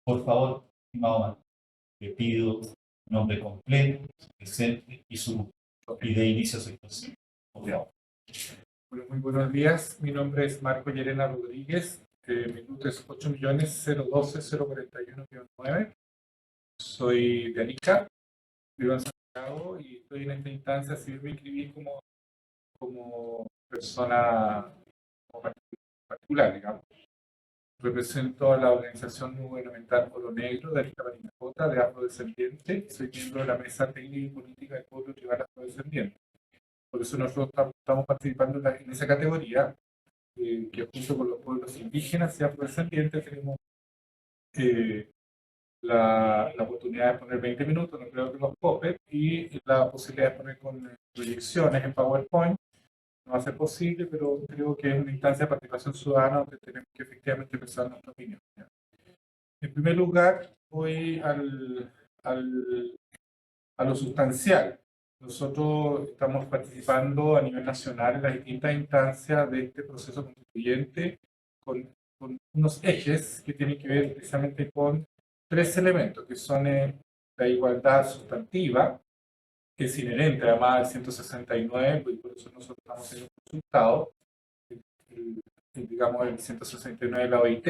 Por favor, estimado Marco, le pido nombre completo, su presente y de inicio a su exposición. Bueno, muy buenos días. Mi nombre es Marco Llerena Rodríguez. Mi NUT es 8.012.041-9. Soy de Arica, vivo en Santiago y estoy en esta instancia. Si yo me inscribí como persona particular, digamos. Represento a la organización no gubernamental Oro Negro de Arica Parinacota, de afrodescendiente, y soy miembro de la Mesa Técnica y Política del Pueblo Tribal Afrodescendiente. Por eso nosotros estamos participando en esa categoría, que junto con los pueblos indígenas y afrodescendientes tenemos la oportunidad de poner 20 minutos, no creo que los cope, y la posibilidad de poner con proyecciones en PowerPoint. No va a ser posible, pero creo que es una instancia de participación ciudadana donde tenemos que efectivamente pensar nuestra opinión. ¿Ya? En primer lugar, voy a lo sustancial. Nosotros estamos participando a nivel nacional en las distintas instancias de este proceso constituyente con unos ejes que tienen que ver precisamente con tres elementos, que son la igualdad sustantiva, que es inherente además al 169, y por eso nosotros estamos en un resultado, digamos el 169 de la OIT,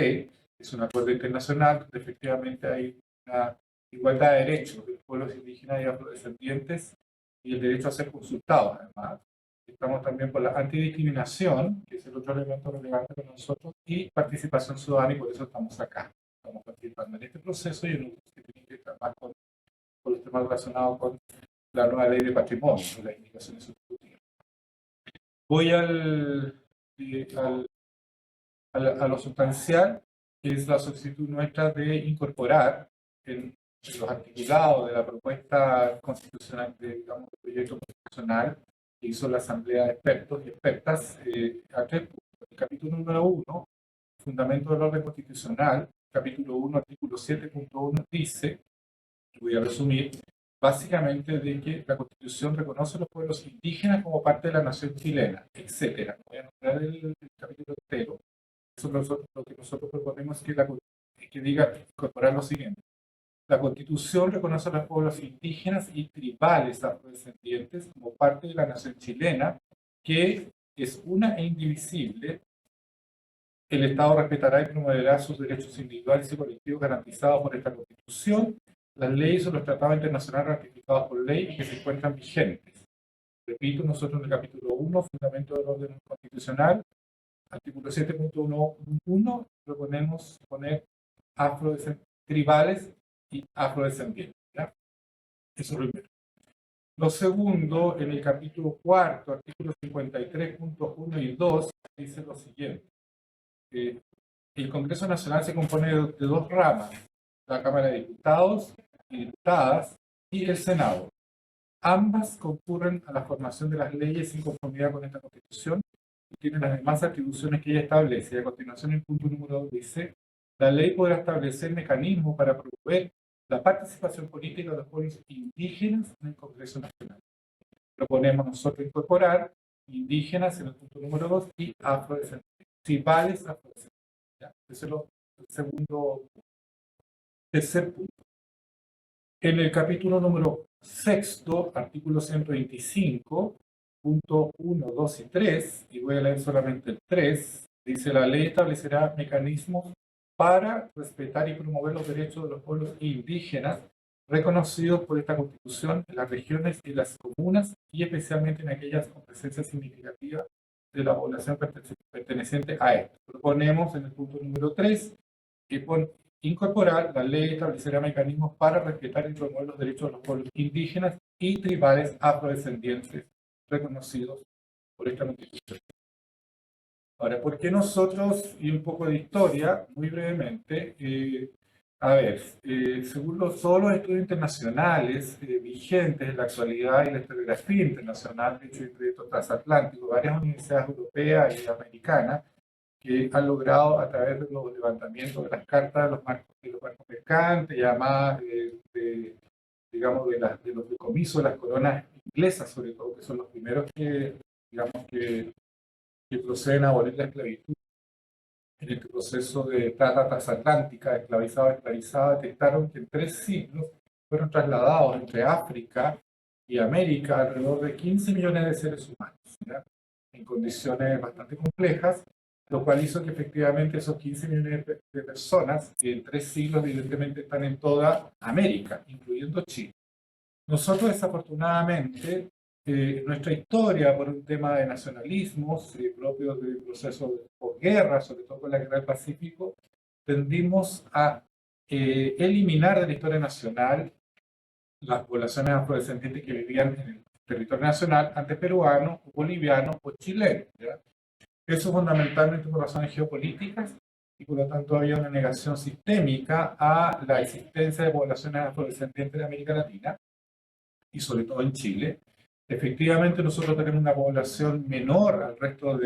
es un acuerdo internacional donde efectivamente hay una igualdad de derechos de los pueblos indígenas y afrodescendientes y el derecho a ser consultados, además. Estamos también por la antidiscriminación, que es el otro elemento relevante para nosotros, y participación ciudadana, y por eso estamos acá. Estamos participando en este proceso y en otros que tienen que ver más con los temas relacionados con la nueva ley de patrimonio, las indicaciones sustitutivas. Voy a lo sustancial, que es la solicitud nuestra de incorporar en los articulados de la propuesta constitucional, digamos, del proyecto constitucional que hizo la Asamblea de Expertos y Expertas, a tres puntos. El capítulo número 1, Fundamento del Orden Constitucional, capítulo 1, artículo 7.1, dice, voy a resumir, básicamente de que la Constitución reconoce a los pueblos indígenas como parte de la nación chilena, etc. Voy a nombrar el capítulo entero. Eso es lo que nosotros proponemos, que diga, incorporar lo siguiente. La Constitución reconoce a los pueblos indígenas y tribales afrodescendientes como parte de la nación chilena, que es una e indivisible. El Estado respetará y promoverá sus derechos individuales y colectivos garantizados por esta Constitución, las leyes o los tratados internacionales ratificados por ley y que se encuentran vigentes. Repito, nosotros en el capítulo 1, Fundamento del Orden Constitucional, artículo 7.1 proponemos poner tribales y afrodescendientes. ¿Ya? Eso es lo primero. Lo segundo, en el capítulo 4, artículos 53.1 y 2, dice lo siguiente. El Congreso Nacional se compone de dos ramas, la Cámara de Diputados y Diputadas y el Senado. Ambas concurren a la formación de las leyes en conformidad con esta Constitución y tienen las demás atribuciones que ella establece. Y a continuación, el punto número 2 dice, la ley podrá establecer mecanismos para promover la participación política de los pueblos indígenas en el Congreso Nacional. Proponemos nosotros incorporar indígenas en el punto número 2 y afrodescendientes, tribales afrodescendientes. ¿Ya? Ese es el tercer punto. En el capítulo número 6, artículo 125, punto 1, 2 y 3, y voy a leer solamente el 3, dice la ley establecerá mecanismos para respetar y promover los derechos de los pueblos indígenas reconocidos por esta Constitución en las regiones y las comunas y especialmente en aquellas con presencia significativa de la población perteneciente a esto. Proponemos en el punto número 3 que incorporar, la ley establecerá mecanismos para respetar y promover los derechos de los pueblos indígenas y tribales afrodescendientes reconocidos por esta Constitución. Ahora, ¿por qué nosotros, y un poco de historia, muy brevemente, según todos los estudios internacionales vigentes en la actualidad y la historiografía internacional, de hecho, hay proyectos transatlánticos, varias universidades europeas y americanas, que han logrado a través de los levantamientos de las cartas de los barcos mercantes y además digamos, de los decomisos de las coronas inglesas, sobre todo, que son los primeros que, digamos, que proceden a abolir la esclavitud en este proceso de trata transatlántica, esclavizado, detectaron que en 3 siglos fueron trasladados entre África y América alrededor de 15 millones de seres humanos, ¿ya? En condiciones bastante complejas, lo cual hizo que efectivamente esos 15 millones de personas, que en 3 siglos evidentemente están en toda América, incluyendo Chile. Nosotros desafortunadamente, nuestra historia por un tema de nacionalismos propios del proceso de posguerra, sobre todo con la guerra del Pacífico, tendimos a eliminar de la historia nacional las poblaciones afrodescendientes que vivían en el territorio nacional, antes peruano, o boliviano o chileno, ¿ya? Eso fundamentalmente por razones geopolíticas y por lo tanto había una negación sistémica a la existencia de poblaciones afrodescendientes de América Latina y sobre todo en Chile. Efectivamente, nosotros tenemos una población menor al resto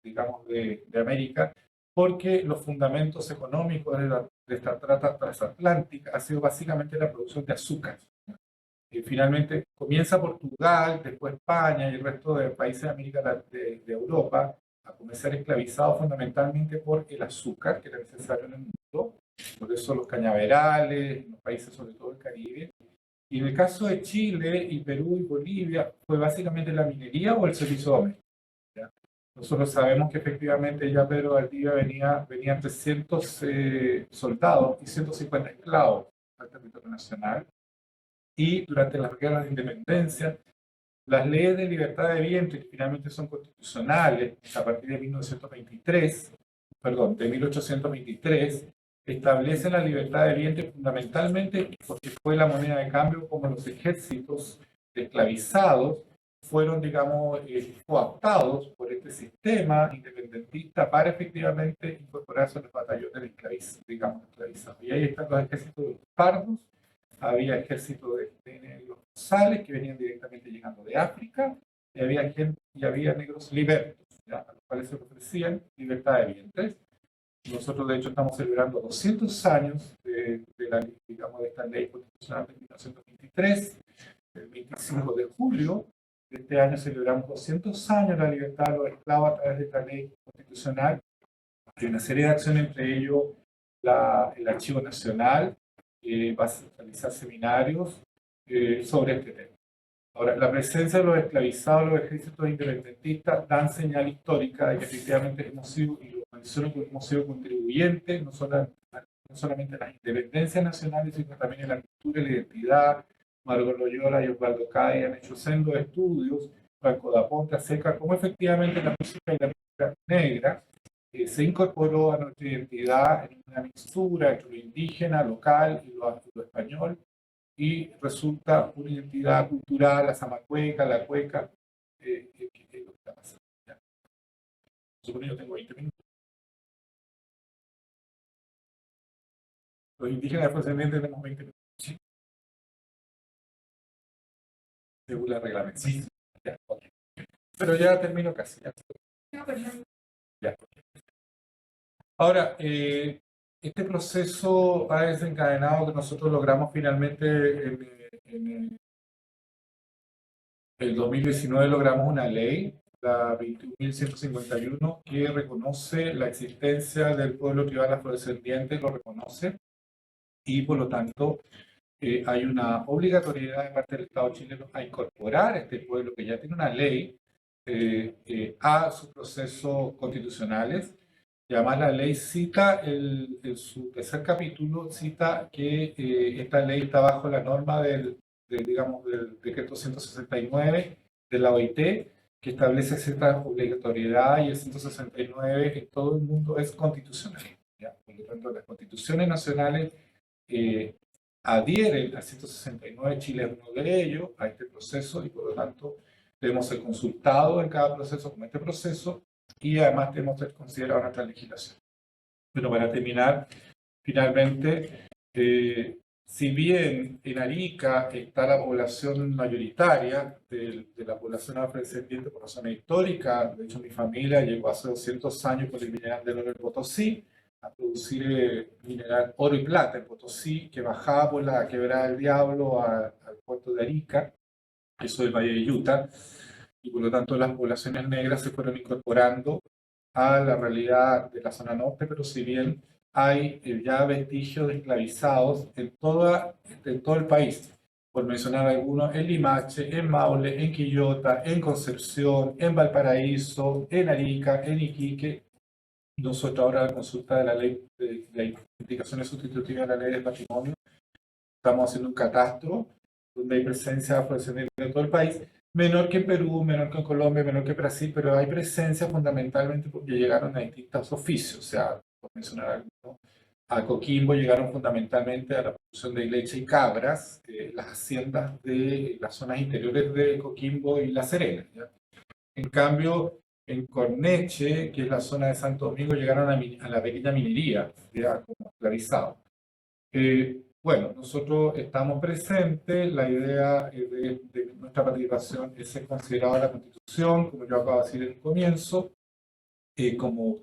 digamos, de América, porque los fundamentos económicos de esta trata transatlántica ha sido básicamente la producción de azúcar. Y finalmente comienza Portugal, después España y el resto de países de América de Europa a comenzar esclavizados fundamentalmente por el azúcar que era necesario en el mundo, por eso los cañaverales, en los países sobre todo del Caribe. Y en el caso de Chile y Perú y Bolivia fue básicamente la minería o el servicio doméstico, ¿ya? Nosotros sabemos que efectivamente ya Pedro Valdivia venían 300 soldados y 150 esclavos al territorio nacional. Y durante las guerras de independencia, las leyes de libertad de vientre, que finalmente son constitucionales a partir de 1923, perdón, de 1823, establecen la libertad de vientre fundamentalmente porque fue la moneda de cambio como los ejércitos esclavizados fueron, digamos, cooptados por este sistema independentista para efectivamente incorporarse a los batallones digamos, esclavizados. Y ahí están los ejércitos de los pardos, había ejércitos de negros sales que venían directamente llegando de África, y había negros libertos, ¿ya? A los cuales se ofrecían libertad de vientres. Nosotros, de hecho, estamos celebrando 200 años digamos, de esta ley constitucional de 1923. El 25 de julio de este año celebramos 200 años de la libertad de los esclavos a través de esta ley constitucional. Hay una serie de acciones, entre ellos el Archivo Nacional, va a realizar seminarios sobre este tema. Ahora, la presencia de los esclavizados, los ejércitos independentistas, dan señal histórica de que efectivamente hemos sido, y lo menciono porque hemos sido contribuyentes, no solamente en las independencias nacionales, sino también en la cultura y la identidad. Margot Loyola y Osvaldo Cay han hecho sendos estudios, Franco da Ponte, acerca de cómo efectivamente la música y la música negra se incorporó a nuestra identidad en una mixtura entre lo indígena, local y lo español, y resulta una identidad cultural, la zamacueca, la cueca, que es lo que está pasando. ¿Ya? Supongo que yo tengo 20 minutos. Los indígenas afrodescendientes tenemos 20 minutos, ¿sí? Según la reglamentación. Sí. Ya, okay. Pero ya termino casi. Ya. Ya. Ahora, este proceso ha desencadenado que nosotros logramos finalmente en el 2019 logramos una ley, la 21.151, que reconoce la existencia del pueblo tribal afrodescendiente, lo reconoce, y por lo tanto hay una obligatoriedad de parte del Estado chileno a incorporar a este pueblo que ya tiene una ley a sus procesos constitucionales. Y además la ley cita, en su tercer capítulo, cita que esta ley está bajo la norma digamos, del decreto 169 de la OIT, que establece cierta obligatoriedad, y el 169 en todo el mundo es constitucional, ¿ya? Por lo tanto, las constituciones nacionales adhieren al 169, Chile es uno de ellos, a este proceso, y por lo tanto debemos ser consultados en cada proceso como este proceso, y además debemos ser considerados en nuestra legislación. Pero para terminar, finalmente, si bien en Arica está la población mayoritaria de la población afrodescendiente por razones históricas, de hecho mi familia llegó hace 200 años con el mineral del oro en Potosí, a producir mineral oro y plata en Potosí, que bajaba por la Quebrada del Diablo al puerto de Arica, eso del Valle de Utah, y por lo tanto las poblaciones negras se fueron incorporando a la realidad de la zona norte, pero si bien hay ya vestigios de esclavizados en todo el país, por mencionar algunos, en Limache, en Maule, en Quillota, en Concepción, en Valparaíso, en Arica, en Iquique. Nosotros ahora, a la consulta de la ley de indicaciones sustitutivas de la ley de patrimonio, estamos haciendo un catastro donde hay presencia afrodescendiente de todo el país, menor que en Perú, menor que en Colombia, menor que en Brasil, pero hay presencia fundamentalmente porque llegaron a distintos oficios, o sea, por mencionar algunos, a Coquimbo llegaron fundamentalmente a la producción de leche y cabras, las haciendas de las zonas interiores de Coquimbo y La Serena, ¿ya? En cambio, en Corneche, que es la zona de Santo Domingo, llegaron a la pequeña minería, ya como esclavizados. Bueno, nosotros estamos presentes, la idea de nuestra participación es ser considerada la Constitución, como yo acabo de decir en el comienzo, como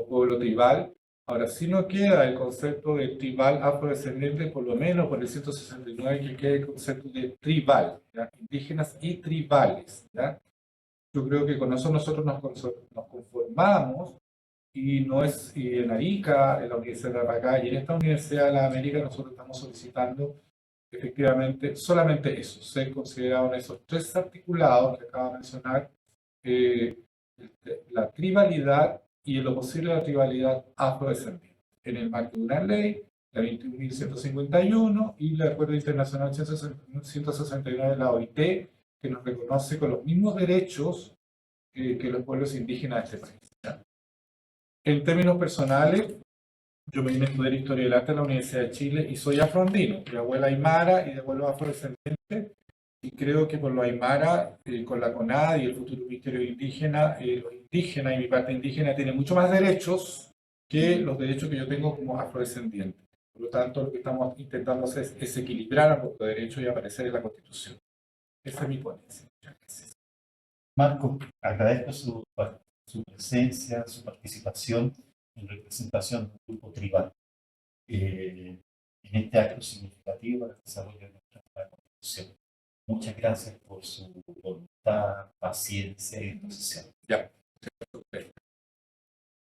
pueblo tribal. Ahora, si no queda el concepto de tribal afrodescendiente, por lo menos por el 169, que quede el concepto de tribal, ¿ya? Indígenas y tribales, ¿ya? Yo creo que con eso nosotros nos conformamos y no es y en Arica, en la Universidad de Tarapacá y en esta Universidad de la América nosotros estamos solicitando efectivamente solamente eso, ser considerado en esos tres articulados que acabo de mencionar, eh, la tribalidad y en lo posible la tribalidad afrodescendiente, en el marco de una ley, la 21.151 y el Acuerdo Internacional 169 de la OIT, que nos reconoce con los mismos derechos que los pueblos indígenas de este país. ¿Ya? En términos personales, yo me vine a estudiar Historia del Arte en la Universidad de Chile y soy afroandino, de abuela aymara y de abuelo afrodescendiente, y creo que por lo aymara, con la CONAD y el futuro Ministerio Indígena, los indígenas y mi parte indígena tienen mucho más derechos que los derechos que yo tengo como afrodescendiente. Por lo tanto, lo que estamos intentando hacer es equilibrar ambos derechos y aparecer en la Constitución. Esa es mi ponencia. Muchas gracias. Marco, agradezco su presencia, su participación en representación de un grupo tribal en este acto significativo para el desarrollo de nuestra nueva Constitución. Muchas gracias por su voluntad, paciencia y disposición. Ya.